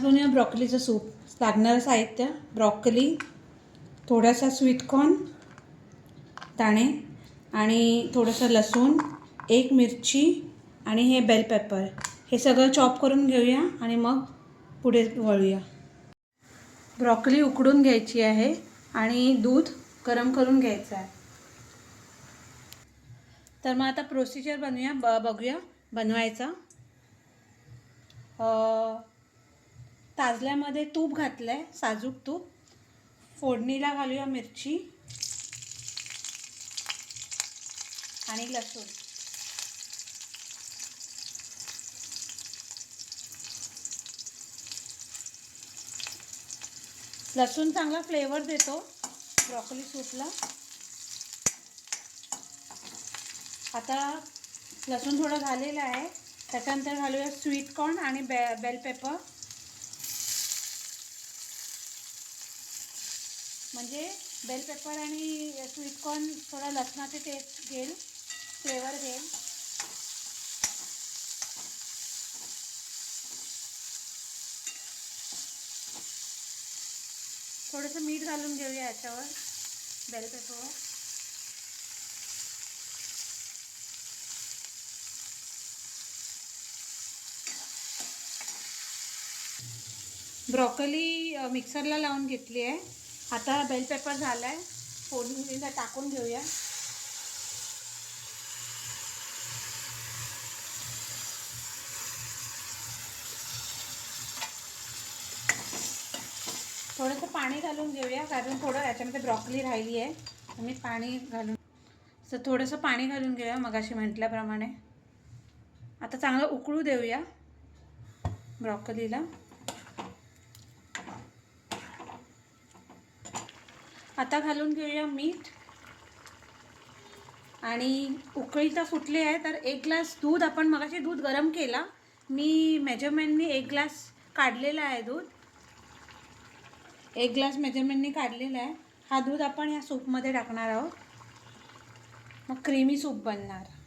आज बनवूया ब्रॉकलीचं सूप. लागणारं साहित्य: ब्रॉकली, थोडासा स्वीटकॉर्न दाणे आणि थोडंसं लसूण, एक मिरची आणि हे बेल पेपर. हे सगळं चॉप करून घेऊया आणि मग पुढे वळूया. ब्रॉकली उकडून घ्यायची आहे आणि दूध गरम करून घ्यायचं आहे. तर मग आता प्रोसिजर बघूया बनवायचा. ताजल्यामध्ये तूप घातलं आहे, साजूक तूप. फोडणीला घालूया मिरची आणि लसूण. लसूण चांगला फ्लेवर देतो ब्रॉकली सूपला. आता लसूण थोडं झालेलं आहे, त्याच्यानंतर घालूया स्वीटकॉर्न आणि बेल पेपर. म्हणजे बेल पेपर आणि स्वीटकॉर्न थोडा लसणाचे टेस्ट घेईल, फ्लेवर घेईल. थोडंसं मीठ घालून घेऊया याच्यावर, बेल पेपरवर. ब्रॉकली मिक्सरला लावून घेतली आहे. आता बेल पेपर झाला आहे, फोडणीला टाकून घेऊया. थोडंसं पाणी घालून घेऊया, कारण थोडं याच्यामध्ये ब्रॉकली राहिली आहे. आम्ही पाणी घालून थोडंसं पाणी घालून घेऊया मगाशी म्हटल्याप्रमाणे. आता चांगलं उकळू देऊया ब्रॉकलीला. आता घालून घेऊया मीठ. आणि उकळी तर फुटली आहे, तर 1 ग्लास दूध, आपण मगाशी दूध गरम केला, मी मेजरमेंटनी 1 ग्लास काढलेला आहे दूध. 1 ग्लास मेजरमेंटनी काढलेला आहे. हा दूध आपण या सूपमध्ये टाकणार आहोत, मग क्रीमी सूप बनणार.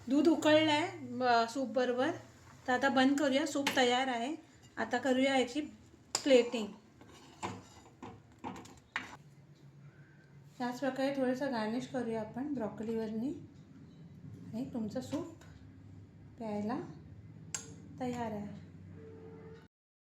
दूध उकळलं आहे सूप बरोबर. तर आता बंद करूया, सूप तयार आहे. आता करूया याची प्लेटिंग. त्याच प्रकारे थोडंसं गार्निश करूया आपण ब्रॉकलीवरनी. आणि तुमचं सूप प्यायला तयार आहे.